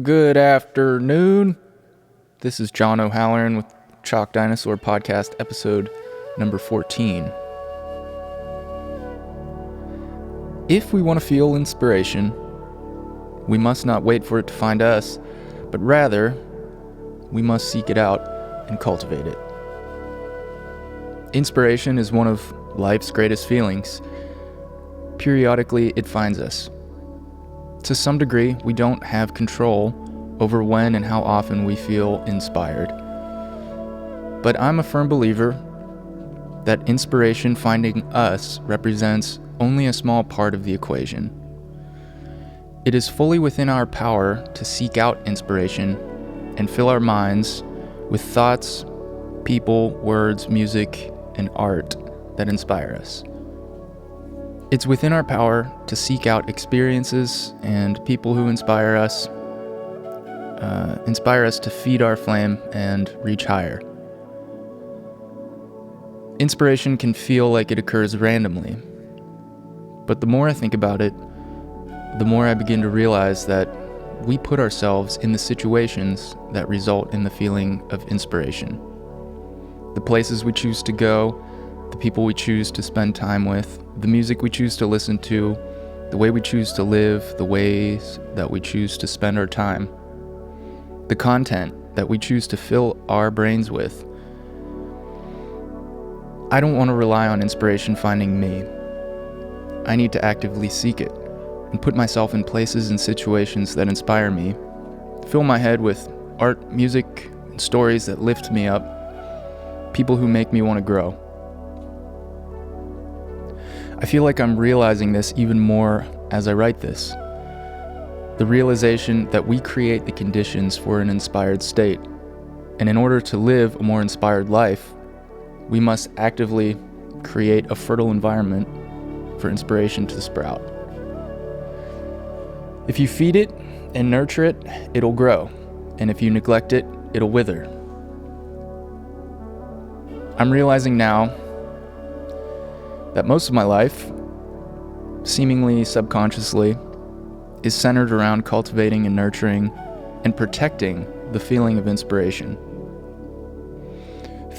Good afternoon. This is John O'Halloran with Chalk Dinosaur Podcast, episode number 14. If we want to feel inspiration, we must not wait for it to find us, but rather, we must seek it out and cultivate it. Inspiration is one of life's greatest feelings. Periodically, it finds us. To some degree, we don't have control over when and how often we feel inspired. But I'm a firm believer that inspiration finding us represents only a small part of the equation. It is fully within our power to seek out inspiration and fill our minds with thoughts, people, words, music, and art that inspire us. It's within our power to seek out experiences and people who inspire us to feed our flame and reach higher. Inspiration can feel like it occurs randomly, but the more I think about it, the more I begin to realize that we put ourselves in the situations that result in the feeling of inspiration. The places we choose to go, the people we choose to spend time with, the music we choose to listen to, the way we choose to live, the ways that we choose to spend our time, the content that we choose to fill our brains with. I don't want to rely on inspiration finding me. I need to actively seek it and put myself in places and situations that inspire me, fill my head with art, music, and stories that lift me up, people who make me want to grow. I feel like I'm realizing this even more as I write this. The realization that we create the conditions for an inspired state, and in order to live a more inspired life, we must actively create a fertile environment for inspiration to sprout. If you feed it and nurture it, it'll grow, and if you neglect it, it'll wither. I'm realizing now that most of my life, seemingly subconsciously, is centered around cultivating and nurturing and protecting the feeling of inspiration.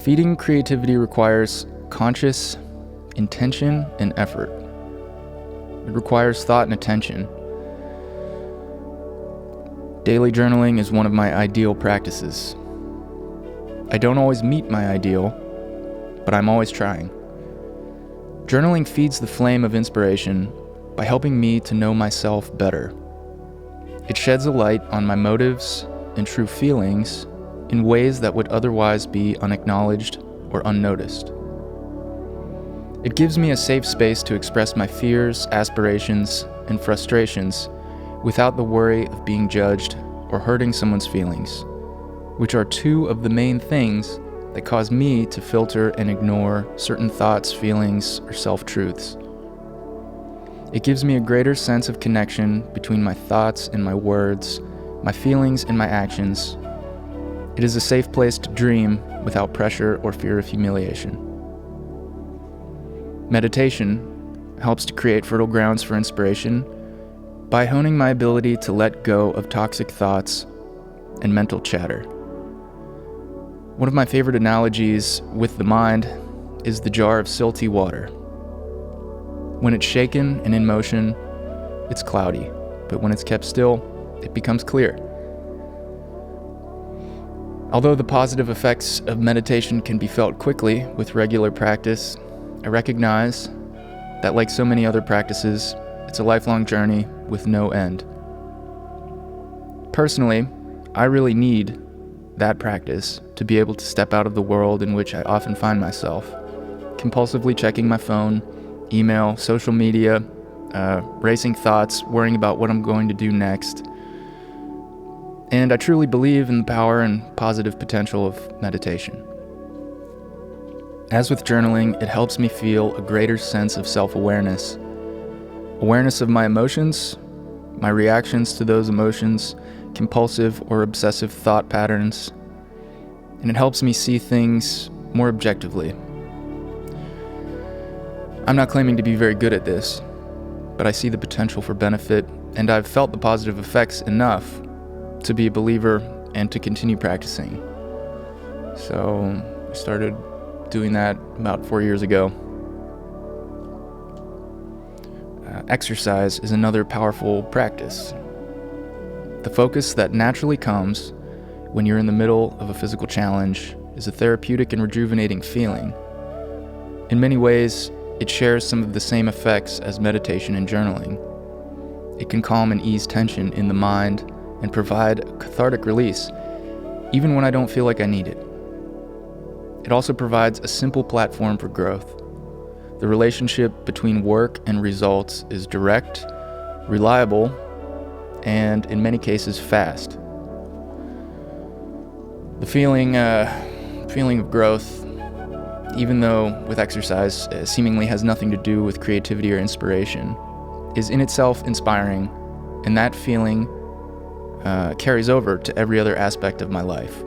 Feeding creativity requires conscious intention and effort. It requires thought and attention. Daily journaling is one of my ideal practices. I don't always meet my ideal, but I'm always trying. Journaling feeds the flame of inspiration by helping me to know myself better. It sheds a light on my motives and true feelings in ways that would otherwise be unacknowledged or unnoticed. It gives me a safe space to express my fears, aspirations, and frustrations without the worry of being judged or hurting someone's feelings, which are two of the main things that cause me to filter and ignore certain thoughts, feelings, or self-truths. It gives me a greater sense of connection between my thoughts and my words, my feelings and my actions. It is a safe place to dream without pressure or fear of humiliation. Meditation helps to create fertile grounds for inspiration by honing my ability to let go of toxic thoughts and mental chatter. One of my favorite analogies with the mind is the jar of silty water. When it's shaken and in motion, it's cloudy, but when it's kept still, it becomes clear. Although the positive effects of meditation can be felt quickly with regular practice, I recognize that, like so many other practices, it's a lifelong journey with no end. Personally, I really need that practice to be able to step out of the world in which I often find myself, compulsively checking my phone, email, social media, racing thoughts, worrying about what I'm going to do next. And I truly believe in the power and positive potential of meditation. As with journaling, it helps me feel a greater sense of self-awareness, awareness of my emotions, my reactions to those emotions, compulsive or obsessive thought patterns, and it helps me see things more objectively. I'm not claiming to be very good at this, but I see the potential for benefit, and I've felt the positive effects enough to be a believer and to continue practicing. So I started doing that about 4 years ago. Exercise is another powerful practice. The focus that naturally comes when you're in the middle of a physical challenge is a therapeutic and rejuvenating feeling. In many ways, it shares some of the same effects as meditation and journaling. It can calm and ease tension in the mind and provide a cathartic release, even when I don't feel like I need it. It also provides a simple platform for growth. The relationship between work and results is direct, reliable, and in many cases fast. The feeling of growth, even though with exercise seemingly has nothing to do with creativity or inspiration, is in itself inspiring, and that feeling carries over to every other aspect of my life.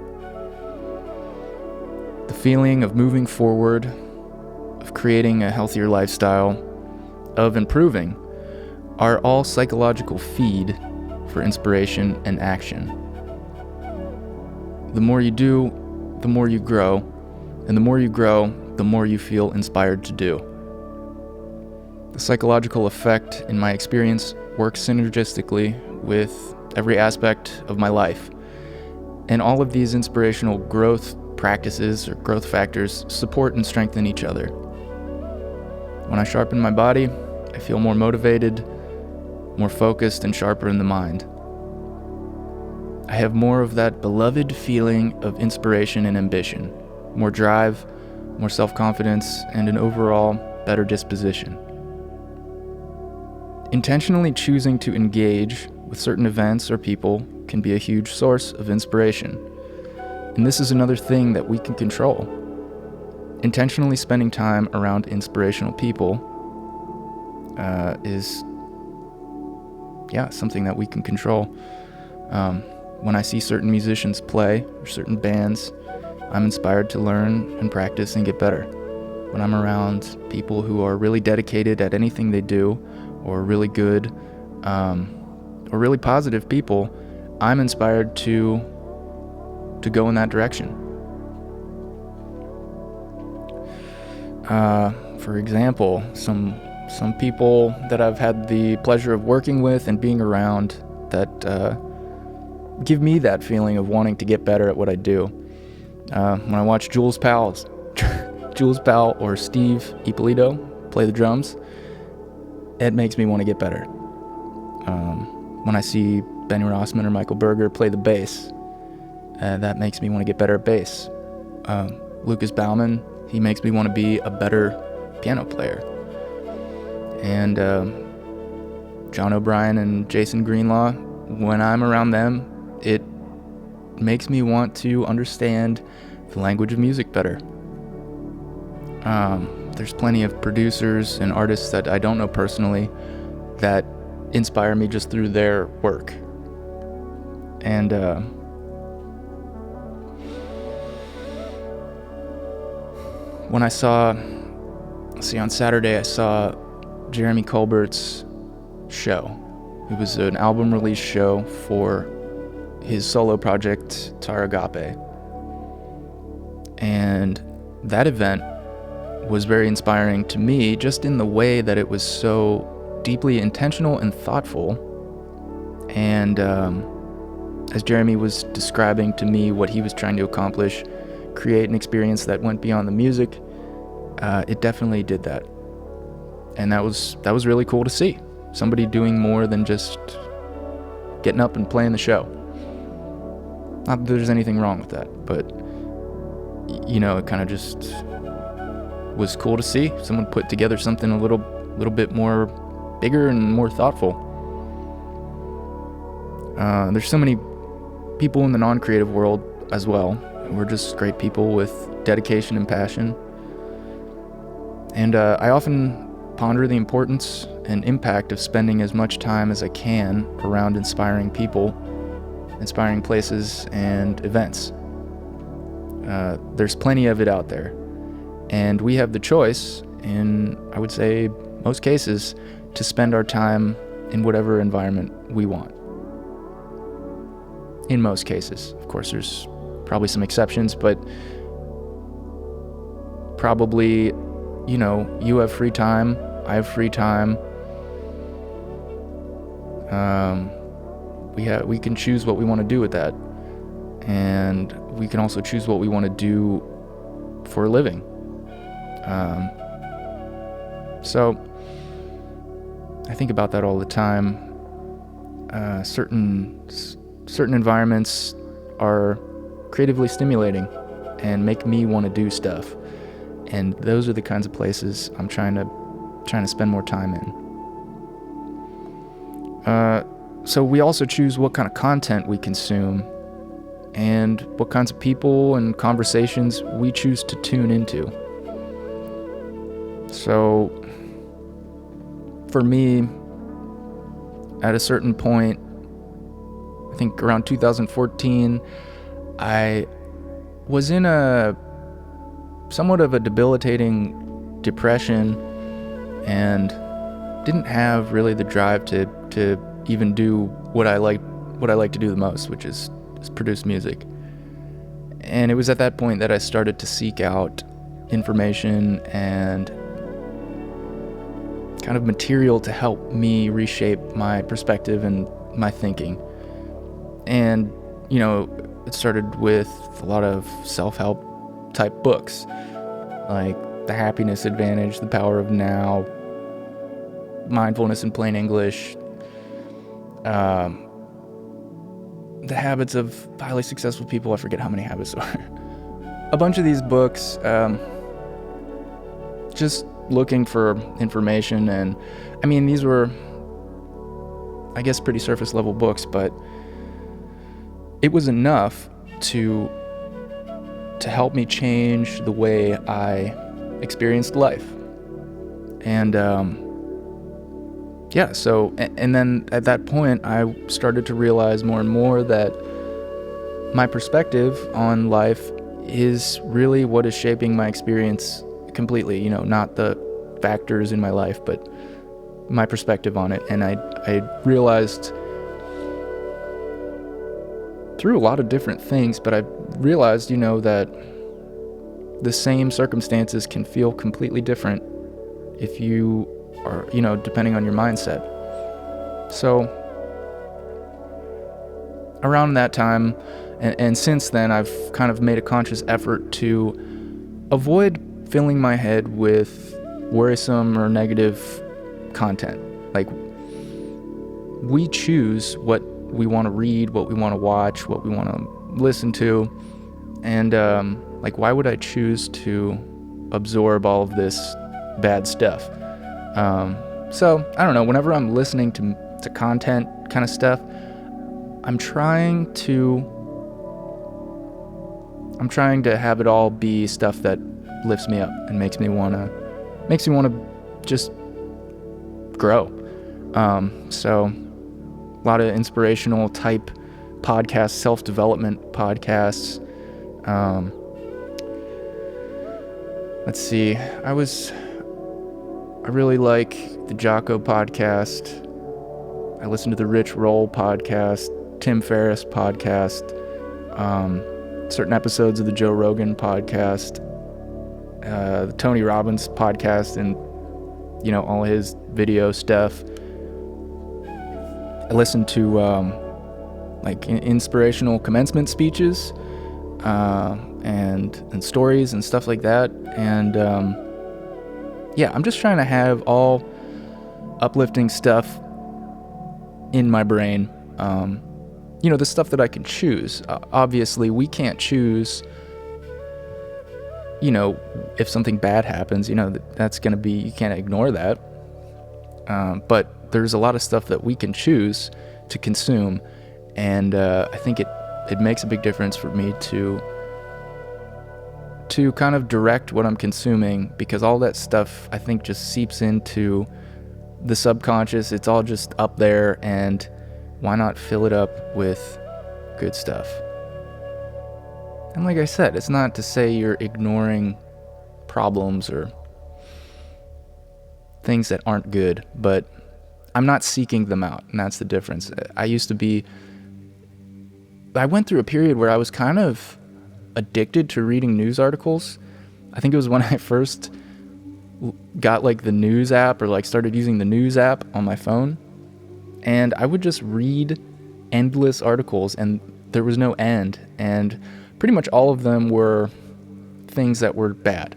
The feeling of moving forward, of creating a healthier lifestyle, of improving, are all psychological feed for inspiration and action. The more you do, the more you grow, and the more you grow, the more you feel inspired to do. The psychological effect, in my experience, works synergistically with every aspect of my life, and all of these inspirational growth practices or growth factors support and strengthen each other. When I sharpen my body, I feel more motivated, more focused, and sharper in the mind. I have more of that beloved feeling of inspiration and ambition, more drive, more self-confidence, and an overall better disposition. Intentionally choosing to engage with certain events or people can be a huge source of inspiration. And this is another thing that we can control. Intentionally spending time around inspirational people is something that we can control. When I see certain musicians play or certain bands, I'm inspired to learn and practice and get better. When I'm around people who are really dedicated at anything they do, or really good, or really positive people, I'm inspired to go in that direction. For example, some people that I've had the pleasure of working with and being around that give me that feeling of wanting to get better at what I do. When I watch Jules Powell or Steve Ippolito play the drums, it makes me want to get better. When I see Benny Rossman or Michael Berger play the bass, that makes me want to get better at bass. Lucas Baumann, he makes me want to be a better piano player. And John O'Brien and Jason Greenlaw, when I'm around them, it makes me want to understand the language of music better. There's plenty of producers and artists that I don't know personally that inspire me just through their work. And when I on Saturday I saw Jeremy Colbert's show. It was an album release show for his solo project, Taragape. And that event was very inspiring to me, just in the way that it was so deeply intentional and thoughtful. And as Jeremy was describing to me what he was trying to accomplish, create an experience that went beyond the music, it definitely did that. And that was really cool to see. Somebody doing more than just getting up and playing the show. Not that there's anything wrong with that, but it kind of just was cool to see someone put together something a little bit more bigger and more thoughtful. There's so many people in the non-creative world as well. We're just great people with dedication and passion. And I often ponder the importance and impact of spending as much time as I can around inspiring people, inspiring places, and events. There's plenty of it out there. And we have the choice, in, I would say, most cases, to spend our time in whatever environment we want. in most cases. Of course, there's probably some exceptions, but probably, you have free time, I have free time. We can choose what we want to do with that, and we can also choose what we want to do for a living. So I think about that all the time. Certain environments are creatively stimulating and make me want to do stuff, and those are the kinds of places I'm trying to spend more time in. So we also choose what kind of content we consume and what kinds of people and conversations we choose to tune into. So for me, at a certain point, I think around 2014, I was in somewhat of a debilitating depression and didn't have really the drive to even do what I like to do the most, which is produce music. And it was at that point that I started to seek out information and kind of material to help me reshape my perspective and my thinking. And, it started with a lot of self-help type books, like The Happiness Advantage, The Power of Now, Mindfulness in Plain English, The Habits of Highly Successful People. I forget how many habits there are. A bunch of these books, just looking for information. And I mean, these were, I guess, pretty surface level books, but it was enough to help me change the way I experienced life. And so then at that point, I started to realize more and more that my perspective on life is really what is shaping my experience completely, not the factors in my life, but my perspective on it. And I realized through a lot of different things, but I realized, that the same circumstances can feel completely different if you are, depending on your mindset. So around that time, and since then, I've kind of made a conscious effort to avoid filling my head with worrisome or negative content. Like, we choose what we want to read, what we want to watch, what we want to listen to, and why would I choose to absorb all of this bad stuff? So I don't know, whenever I'm listening to content kind of stuff, I'm trying to have it all be stuff that lifts me up and makes me want to just grow. So a lot of inspirational type podcasts, self-development podcasts. Let's see. I really like the Jocko podcast. I listen to the Rich Roll podcast, Tim Ferriss podcast, certain episodes of the Joe Rogan podcast, the Tony Robbins podcast, and all his video stuff. I listen to inspirational commencement speeches and stories and stuff like that. And I'm just trying to have all uplifting stuff in my brain. The stuff that I can choose. Obviously, we can't choose, if something bad happens, that's going to be, you can't ignore that. But there's a lot of stuff that we can choose to consume. And I think it makes a big difference for me to kind of direct what I'm consuming, because all that stuff, I think, just seeps into the subconscious. It's all just up there, and why not fill it up with good stuff? And like I said, it's not to say you're ignoring problems or things that aren't good, but I'm not seeking them out, and that's the difference. I used to be I went through a period where I was kind of addicted to reading news articles. I think it was when I first got like the news app, or like started using the news app on my phone, and I would just read endless articles, and there was no end, and pretty much all of them were things that were bad,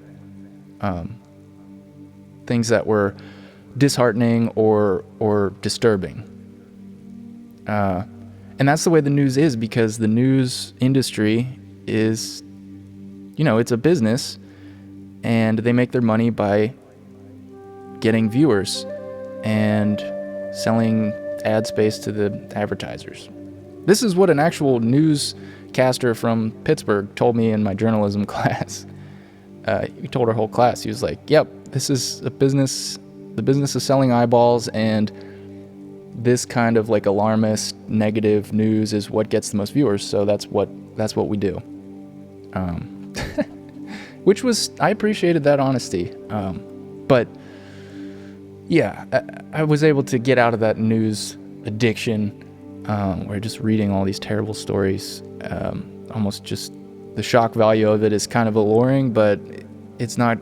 things that were disheartening or disturbing, and that's the way the news is, because the news industry is, it's a business, and they make their money by getting viewers and selling ad space to the advertisers. This is what an actual newscaster from Pittsburgh told me in my journalism class. He told our whole class, he was like, yep, this is a business. The business is selling eyeballs, and this kind of like alarmist, negative news is what gets the most viewers, so that's what we do. Which was, I appreciated that honesty. But yeah, I was able to get out of that news addiction, where just reading all these terrible stories, almost just the shock value of it is kind of alluring, but it's not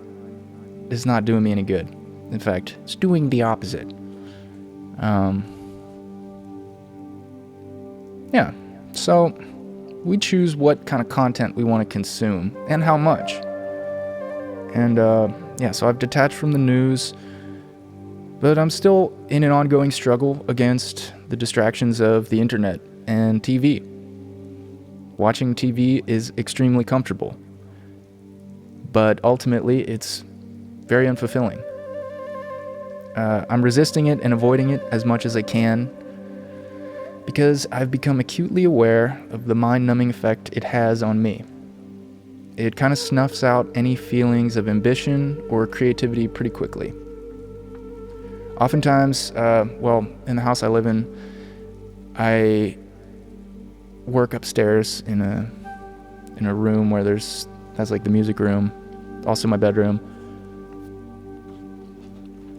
doing me any good. In fact, it's doing the opposite. Yeah, so we choose what kind of content we want to consume and how much. And so I've detached from the news, but I'm still in an ongoing struggle against the distractions of the internet and TV. Watching TV is extremely comfortable, but ultimately it's very unfulfilling. I'm resisting it and avoiding it as much as I can, because I've become acutely aware of the mind-numbing effect it has on me. It kind of snuffs out any feelings of ambition or creativity pretty quickly. Oftentimes, in the house I live in, I work upstairs in a room where that's like the music room, also my bedroom.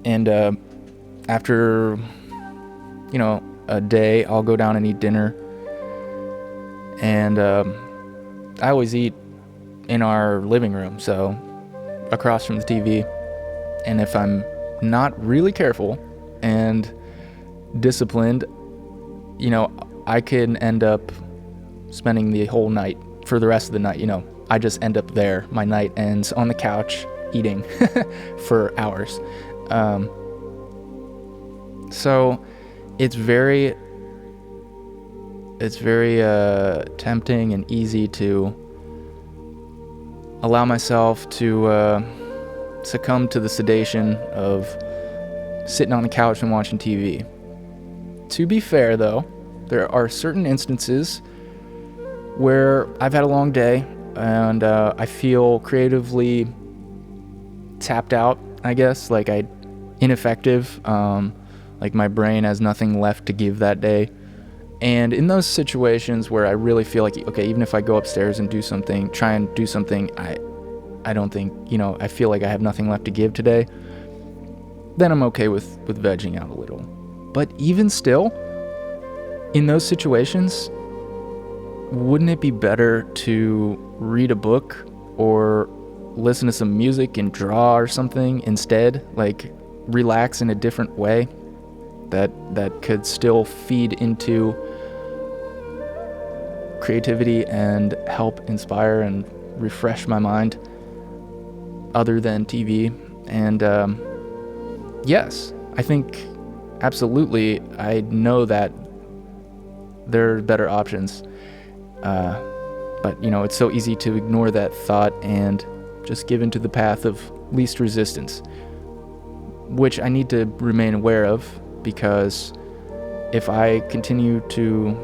And after, a day, I'll go down and eat dinner. And I always eat in our living room, so across from the TV. And if I'm not really careful and disciplined, I can end up spending the whole night, for the rest of the night, I just end up there. My night ends on the couch eating for hours. So it's very tempting and easy to allow myself to succumb to the sedation of sitting on the couch and watching TV. To be fair, though, there are certain instances where I've had a long day and I feel creatively tapped out, I guess, like ineffective, like my brain has nothing left to give that day. And in those situations where I really feel like, okay, even if I go upstairs and try and do something, I don't think, I feel like I have nothing left to give today, then I'm okay with vegging out a little. But even still, in those situations, wouldn't it be better to read a book or listen to some music and draw or something instead? Like, relax in a different way that could still feed into creativity and help inspire and refresh my mind, other than TV. And yes, I think absolutely, I know that there are better options, but it's so easy to ignore that thought and just give into the path of least resistance, which I need to remain aware of, because if I continue to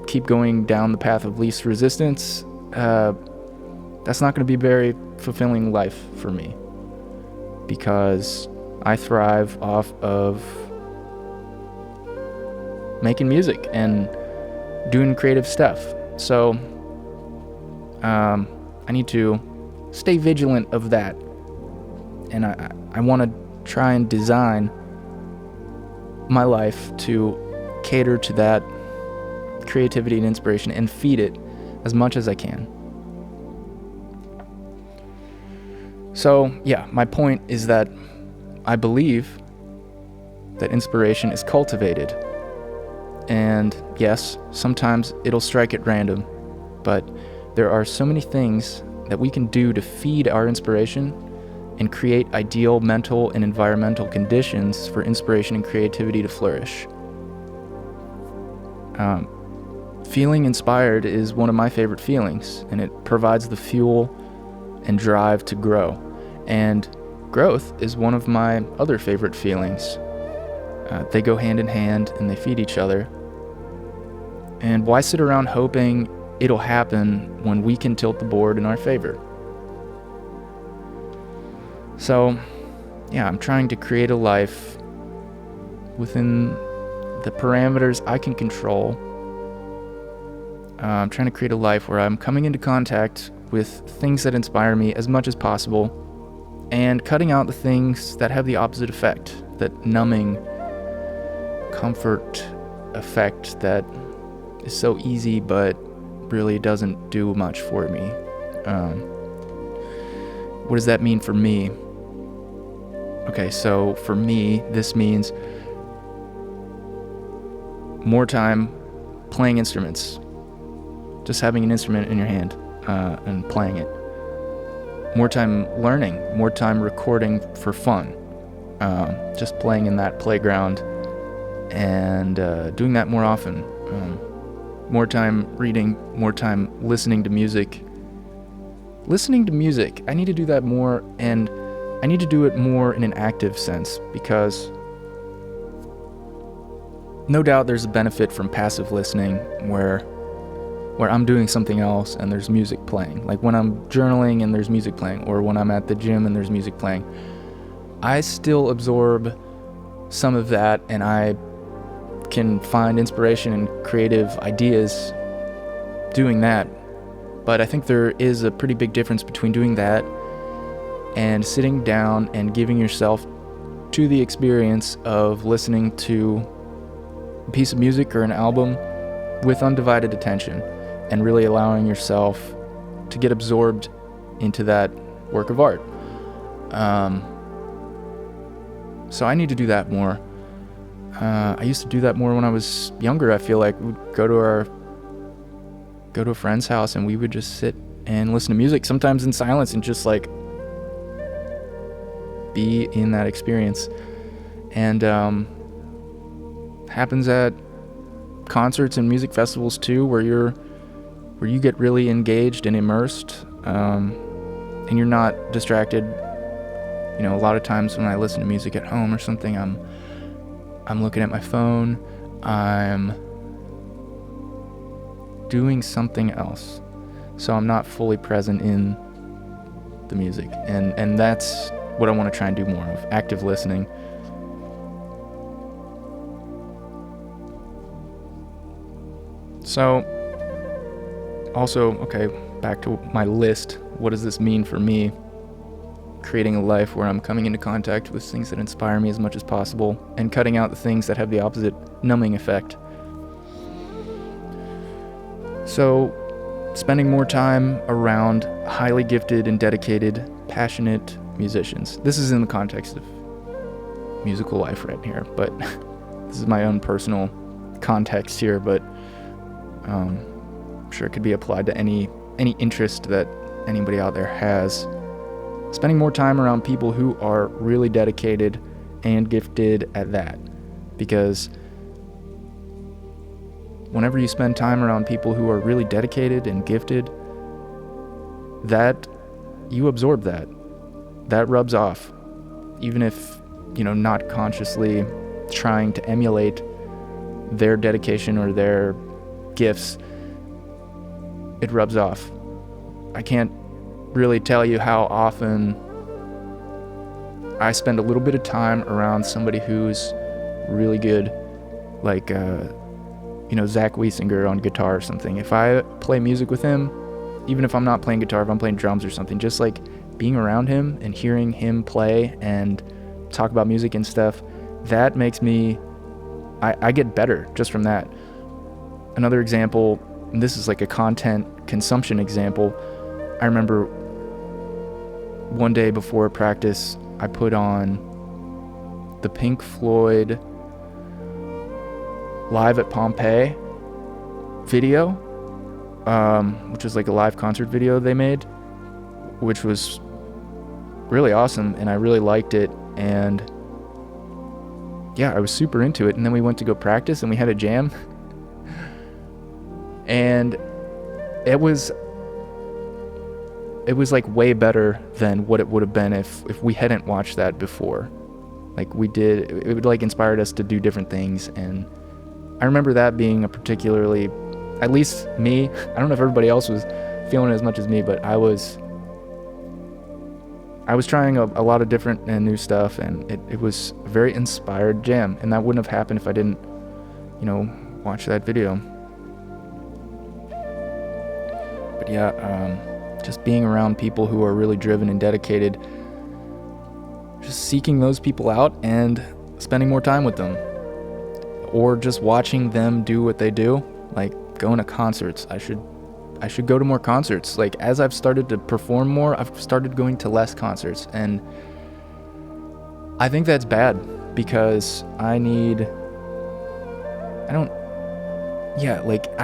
keep going down the path of least resistance, that's not going to be a very fulfilling life for me, because I thrive off of making music and doing creative stuff. So I need to stay vigilant of that, and I want to try and design my life to cater to that creativity and inspiration and feed it as much as I can. So, yeah, my point is that I believe that inspiration is cultivated. And yes, sometimes it'll strike at random, but there are so many things that we can do to feed our inspiration and create ideal mental and environmental conditions for inspiration and creativity to flourish. Feeling inspired is one of my favorite feelings, and it provides the fuel and drive to grow. And growth is one of my other favorite feelings. They go hand in hand and they feed each other. And why sit around hoping it'll happen when we can tilt the board in our favor? So, yeah, I'm trying to create a life within the parameters I can control. I'm trying to create a life where I'm coming into contact with things that inspire me as much as possible and cutting out the things that have the opposite effect, that numbing comfort effect that is so easy but really doesn't do much for me. What does that mean for me? Okay, so for me, this means more time playing instruments. Just having an instrument in your hand and playing it. More time learning, more time recording for fun. Just playing in that playground and doing that more often. More time reading, more time listening to music. Listening to music, I need to do that more, and I need to do it more in an active sense, because no doubt there's a benefit from passive listening where I'm doing something else and there's music playing. Like when I'm journaling and there's music playing, or when I'm at the gym and there's music playing. I still absorb some of that, and I can find inspiration and creative ideas doing that. But I think there is a pretty big difference between doing that and sitting down and giving yourself to the experience of listening to a piece of music or an album with undivided attention and really allowing yourself to get absorbed into that work of art. So I need to do that more. I used to do that more when I was younger. I feel like we'd go to a friend's house and we would just sit and listen to music, sometimes in silence, and just like be in that experience. And happens at concerts and music festivals too, where you get really engaged and immersed, and you're not distracted. You know, a lot of times when I listen to music at home or something, I'm looking at my phone, I'm doing something else, so I'm not fully present in the music, and that's what I want to try and do more of, active listening. So, also, okay, back to my list. What does this mean for me? Creating a life where I'm coming into contact with things that inspire me as much as possible and cutting out the things that have the opposite numbing effect. So, spending more time around highly gifted and dedicated, passionate musicians. This is in the context of musical life right here, but this is my own personal context here, but I'm sure it could be applied to any interest that anybody out there has. Spending more time around people who are really dedicated and gifted at that, because whenever you spend time around people who are really dedicated and gifted, that you absorb that rubs off, even if, you know, not consciously trying to emulate their dedication or their gifts, it rubs off. I can't really tell you how often I spend a little bit of time around somebody who's really good, like Zach Wiesinger on guitar or something. If I play music with him, even if I'm not playing guitar, if I'm playing drums or something, just like being around him and hearing him play and talk about music and stuff, that makes me, I get better just from that. Another example, and this is like a content consumption example. I remember one day before practice, I put on the Pink Floyd Live at Pompeii video, which was like a live concert video they made, which was really awesome, and I really liked it, and yeah, I was super into it. And then we went to go practice and we had a jam, and it was like way better than what it would have been if we hadn't watched that before. Like we did, it would like inspired us to do different things, and I remember that being a particularly, at least me, I don't know if everybody else was feeling it as much as me, but I was trying a lot of different and new stuff, and it was a very inspired jam, and that wouldn't have happened if I didn't, watch that video. But yeah, just being around people who are really driven and dedicated, just seeking those people out and spending more time with them, or just watching them do what they do, like going to concerts. I should go to more concerts. Like, as I've started to perform more, I've started going to less concerts, and I think that's bad, because I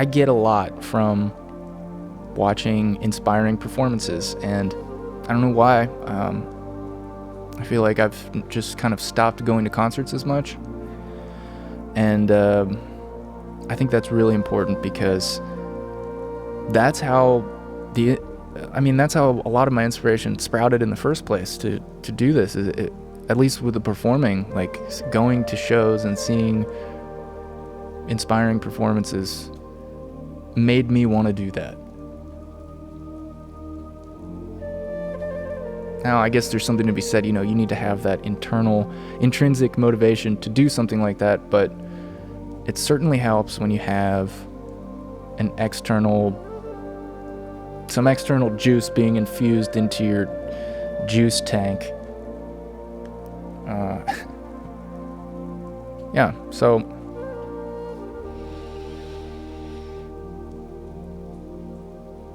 get a lot from watching inspiring performances, and I don't know why. I feel like I've just kind of stopped going to concerts as much, and I think that's really important, because that's how that's how a lot of my inspiration sprouted in the first place to do this. At least with the performing, like going to shows and seeing inspiring performances made me want to do that. Now, I guess there's something to be said, you need to have that intrinsic motivation to do something like that, but it certainly helps when you have some external juice being infused into your juice tank. Yeah, so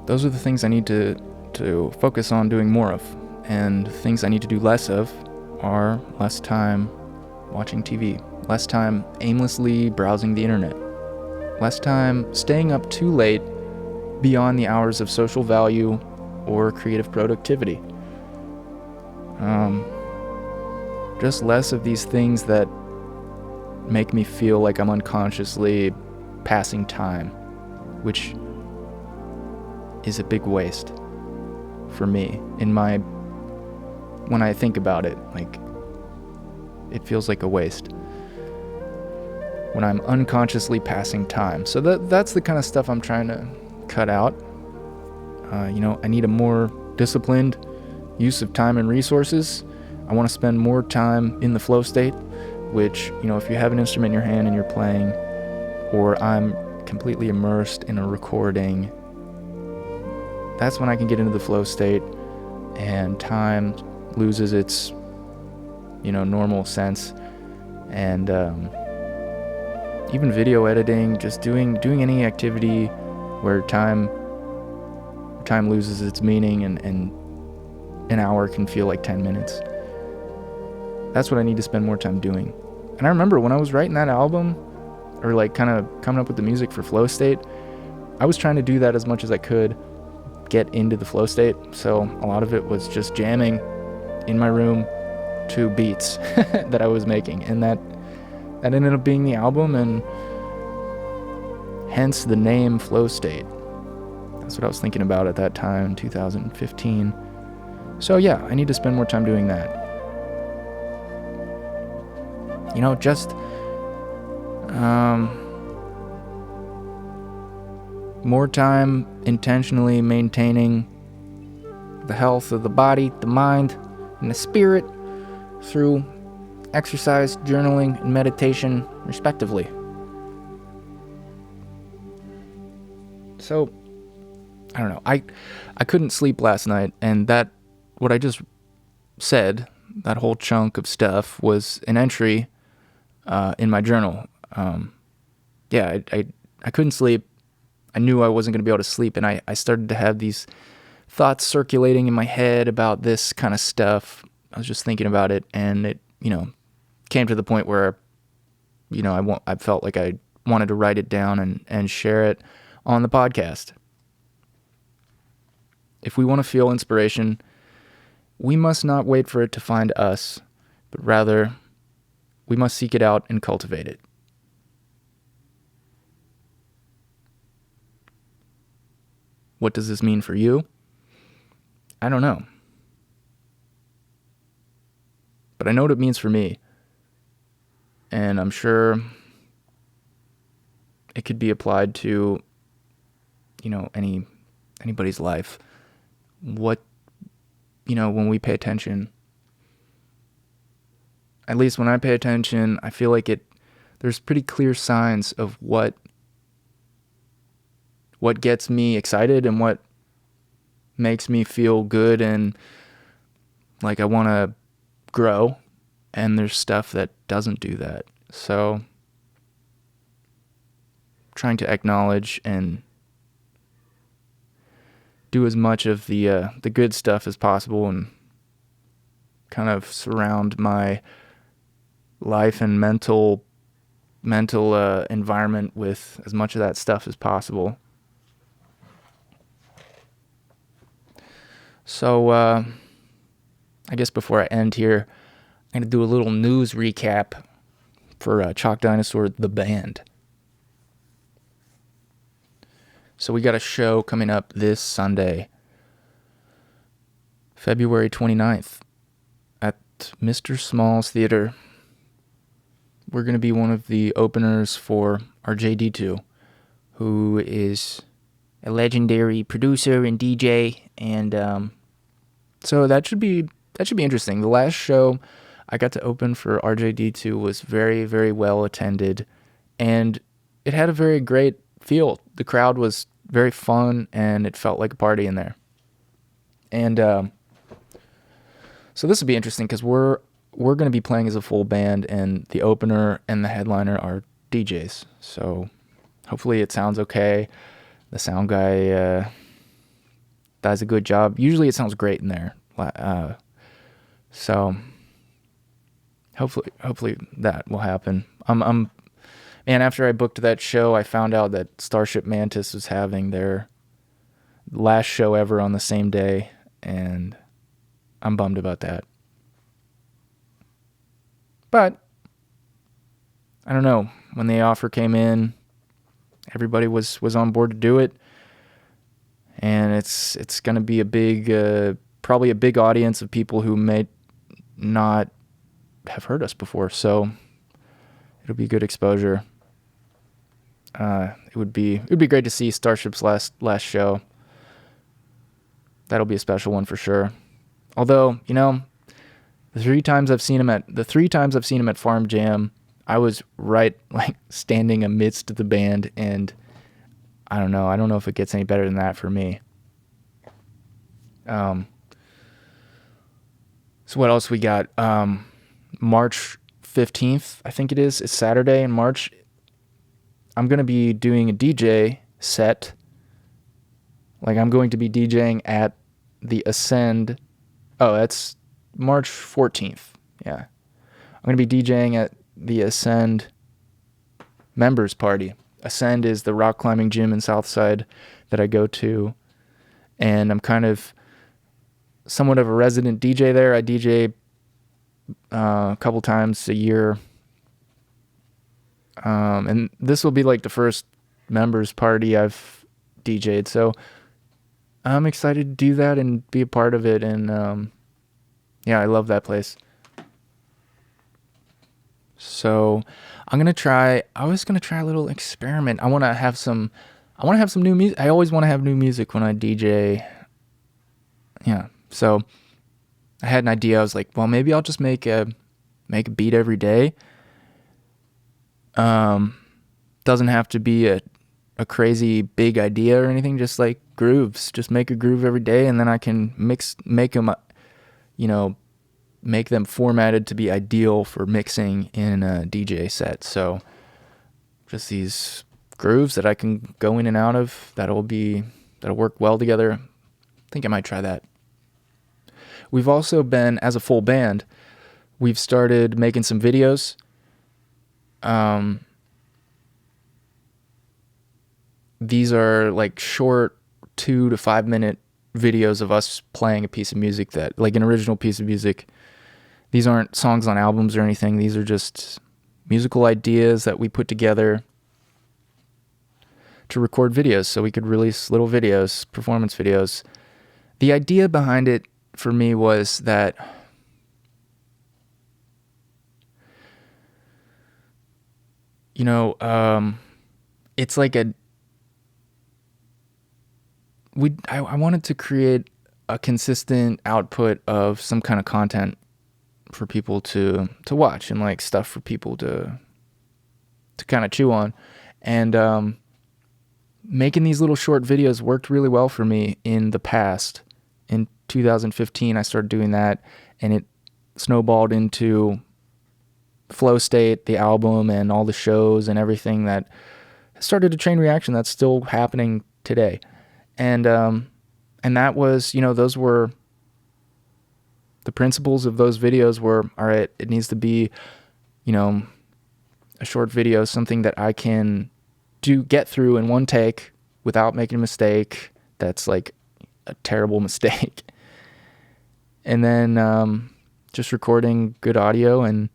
those are the things I need to focus on doing more of. And things I need to do less of are less time watching TV, less time aimlessly browsing the internet, less time staying up too late beyond the hours of social value or creative productivity. Just less of these things that make me feel like I'm unconsciously passing time, which is a big waste for me when I think about it. Like, it feels like a waste when I'm unconsciously passing time. So that's the kind of stuff I'm trying to cut out. I need a more disciplined use of time and resources. I want to spend more time in the flow state, which, if you have an instrument in your hand and you're playing, or I'm completely immersed in a recording, that's when I can get into the flow state and time loses its, normal sense. And even video editing, just doing any activity where time loses its meaning, and an hour can feel like 10 minutes. That's what I need to spend more time doing. And I remember when I was writing that album, or like kind of coming up with the music for Flow State, I was trying to do that as much as I could, get into the flow state. So a lot of it was just jamming in my room to beats that I was making, and that ended up being the album, and hence the name Flow State. That's what I was thinking about at that time, 2015. So yeah, I need to spend more time doing that. Just more time intentionally maintaining the health of the body, the mind, and the spirit through exercise, journaling, and meditation, respectively. So, I don't know. I couldn't sleep last night, and what I just said, that whole chunk of stuff, was an entry in my journal. I I couldn't sleep. I knew I wasn't going to be able to sleep, and I started to have these thoughts circulating in my head about this kind of stuff. I was just thinking about it, and it, came to the point where, I felt like I wanted to write it down and share it on the podcast. If we want to feel inspiration, we must not wait for it to find us, but rather we must seek it out and cultivate it. What does this mean for you? I don't know. But I know what it means for me. And I'm sure it could be applied to, anybody's life. When we pay attention, at least when I pay attention, I feel like there's pretty clear signs of what gets me excited and what makes me feel good and like I want to grow, and there's stuff that doesn't do that. So trying to acknowledge and do as much of the good stuff as possible, and kind of surround my life and mental environment with as much of that stuff as possible. So I guess before I end here, I'm going to do a little news recap for Chalk Dinosaur, the band. So we got a show coming up this Sunday, February 29th, at Mr. Small's Theater. We're going to be one of the openers for RJD2, who is a legendary producer and DJ, and so that should be interesting. The last show I got to open for RJD2 was very, very well attended, and it had a very great feel. The crowd was very fun, and it felt like a party in there. And so this will be interesting because we're going to be playing as a full band, and the opener and the headliner are DJs. So hopefully it sounds okay. The sound guy does a good job. Usually it sounds great in there. So hopefully that will happen. And after I booked that show, I found out that Starship Mantis was having their last show ever on the same day, and I'm bummed about that. But I don't know. When the offer came in, everybody was on board to do it, and it's going to be a big, probably a big audience of people who may not have heard us before. So it'll be good exposure. It would be great to see Starship's last show. That'll be a special one for sure. Although, the three times I've seen him at Farm Jam, I was right, standing amidst the band, and I don't know if it gets any better than that for me. So what else we got? March 15th, I think it is. It's Saturday in March. I'm going to be doing a DJ set. I'm going to be DJing at the Ascend. Oh, that's March 14th. Yeah. I'm going to be DJing at the Ascend members party. Ascend is the rock climbing gym in Southside that I go to, and I'm kind of somewhat of a resident DJ there. I DJ a couple times a year. And this will be the first members party I've DJ'd, so I'm excited to do that and be a part of it. And yeah, I love that place. So I was gonna try a little experiment. I want to have some new music. I always want to have new music when I DJ. Yeah, so I had an idea. I was like, well, maybe I'll just make a beat every day. Doesn't have to be a crazy big idea or anything, just grooves. Just make a groove every day, and then I can make them, make them formatted to be ideal for mixing in a DJ set. So just these grooves that I can go in and out of that'll work well together. I think I might try that. We've also been, as a full band, we've started making some videos. These are like short 2 to 5 minute videos of us playing a piece of music, that like an original piece of music. These aren't songs on albums or anything. These are just musical ideas that we put together to record videos so we could release little videos, performance videos. The idea behind it for me was that it's like I wanted to create a consistent output of some kind of content for people to watch, and like stuff for people to kind of chew on. And making these little short videos worked really well for me in the past. In 2015, I started doing that, and it snowballed into Flow State, the album, and all the shows and everything that started a chain reaction that's still happening today. And that was, those were the principles of those videos were, all right, it needs to be, a short video, something that I can get through in one take without making a mistake. That's like a terrible mistake. And then just recording good audio, and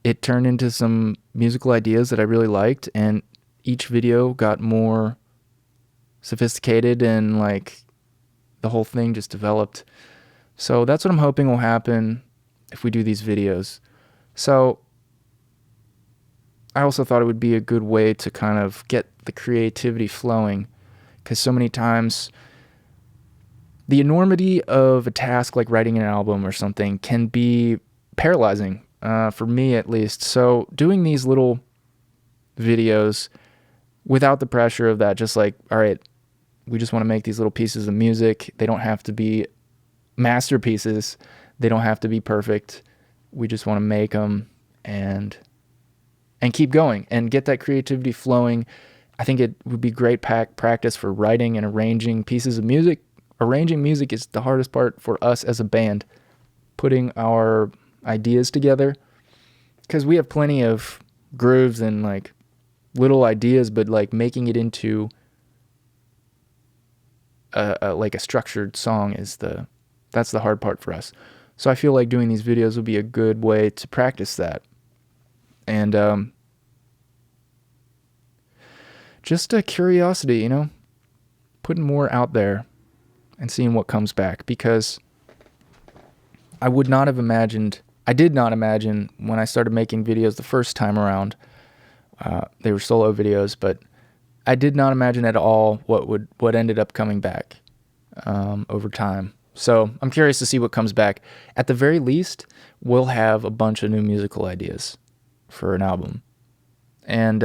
it turned into some musical ideas that I really liked, and each video got more sophisticated, and like the whole thing just developed. So that's what I'm hoping will happen if we do these videos. So I also thought it would be a good way to kind of get the creativity flowing, because so many times the enormity of a task like writing an album or something can be paralyzing, for me at least. So doing these little videos without the pressure of that, just like, all right, we just want to make these little pieces of music. They don't have to be masterpieces. They don't have to be perfect. We just want to make them and keep going and get that creativity flowing. I think it would be great practice for writing and arranging pieces of music. Arranging music is the hardest part for us as a band, putting our ideas together, because we have plenty of grooves and like little ideas, but like making it into like a structured song that's the hard part for us. So I feel like doing these videos would be a good way to practice that. And just a curiosity, putting more out there and seeing what comes back, because I did not imagine when I started making videos the first time around, they were solo videos, but I did not imagine at all what ended up coming back over time. So I'm curious to see what comes back. At the very least, we'll have a bunch of new musical ideas for an album. And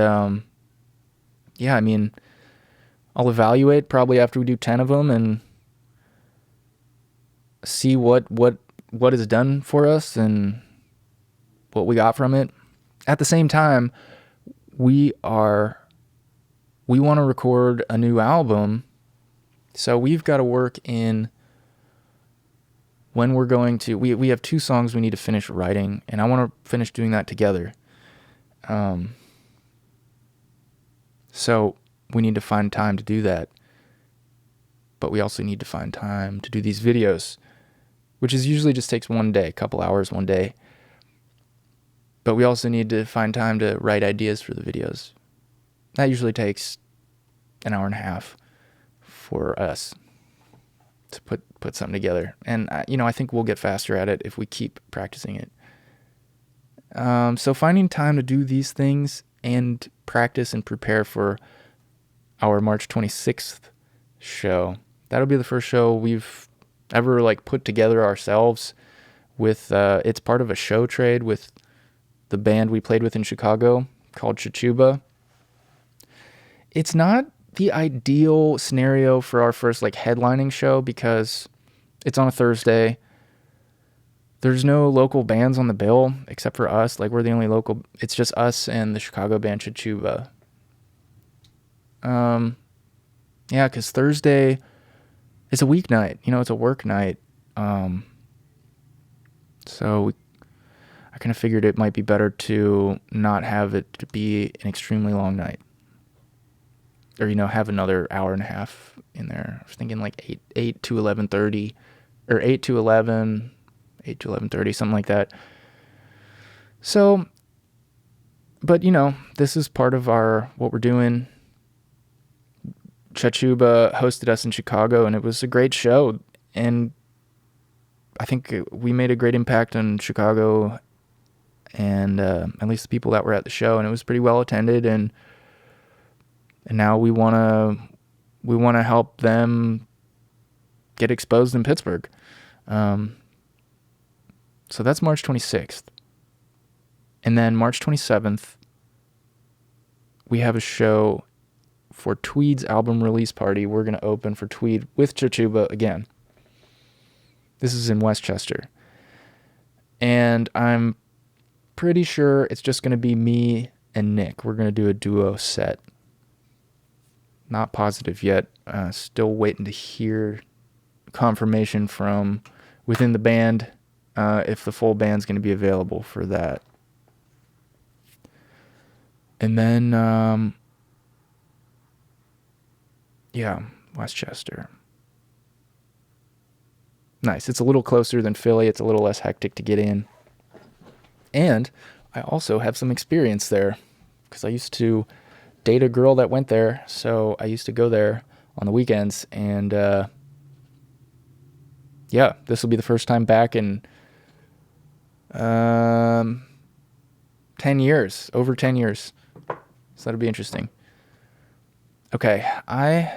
yeah, I mean, I'll evaluate probably after we do 10 of them and see what is done for us and what we got from it. At the same time, we want to record a new album, so we've got to work in when we're going to, we have 2 songs we need to finish writing, and I want to finish doing that together. So we need to find time to do that, but we also need to find time to do these videos, which is usually just takes one day, a couple hours, one day. But we also need to find time to write ideas for the videos. That usually takes an hour and a half for us to put something together. And, I think we'll get faster at it if we keep practicing it. So finding time to do these things and practice and prepare for our March 26th show. That'll be the first show we've ever put together ourselves with, it's part of a show trade with the band we played with in Chicago called Chichuba. It's not the ideal scenario for our first headlining show because it's on a Thursday. There's no local bands on the bill except for us. We're the only local. It's just us and the Chicago band Chichuba. Yeah, because Thursday is a weeknight. It's a work night. So I kind of figured it might be better to not have it to be an extremely long night. Or, have another hour and a half in there. I was thinking like 8 to 11:30, or 8 to 11:30, something like that. So, but this is part of what we're doing. Chachuba hosted us in Chicago, and it was a great show. And I think we made a great impact on Chicago, and at least the people that were at the show. And it was pretty well attended. And now we want to help them get exposed in Pittsburgh. So that's March 26th. And then March 27th, we have a show for Tweed's album release party. We're going to open for Tweed with Chachuba again. This is in Westchester. And I'm pretty sure it's just going to be me and Nick. We're going to do a duo set. Not positive yet. Still waiting to hear confirmation from within the band if the full band's going to be available for that. And then, Westchester. Nice. It's a little closer than Philly. It's a little less hectic to get in. And I also have some experience there because I used to date a girl that went there. So I used to go there on the weekends. And this will be the first time back in 10 years, over 10 years. So that'll be interesting. Okay, I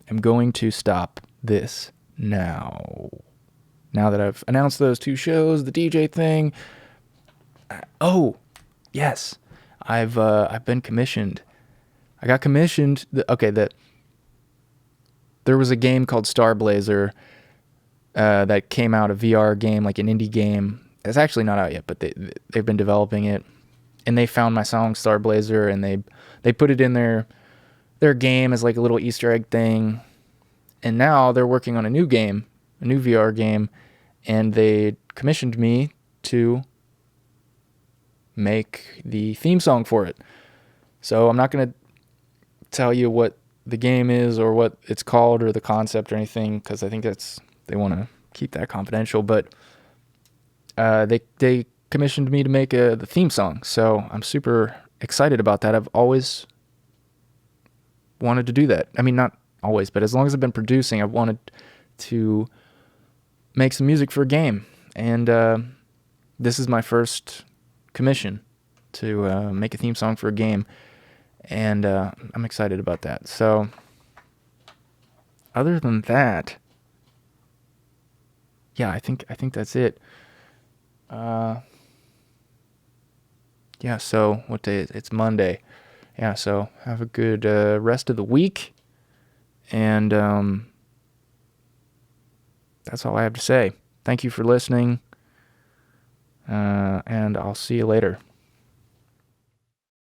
am going to stop this now. Now that I've announced those two shows, the DJ thing. Oh, yes. I've been commissioned. I got commissioned. There was a game called Star Blazer that came out, a VR game, like an indie game. It's actually not out yet, but they've been developing it. And they found my song Star Blazer, and they put it in their game as like a little Easter egg thing. And now they're working on a new game, a new VR game, and they commissioned me to make the theme song for it. So I'm not going to tell you what the game is or what it's called or the concept or anything, because I think they want to keep that confidential. But they commissioned me to make the theme song, so I'm super excited about that. I've always wanted to do that. I mean, not always, but as long as I've been producing, I've wanted to make some music for a game. And this is my first commission to make a theme song for a game. And I'm excited about that. So other than that, I think that's it. So what day is it? It's Monday. So have a good rest of the week. And that's all I have to say. Thank you for listening. And I'll see you later.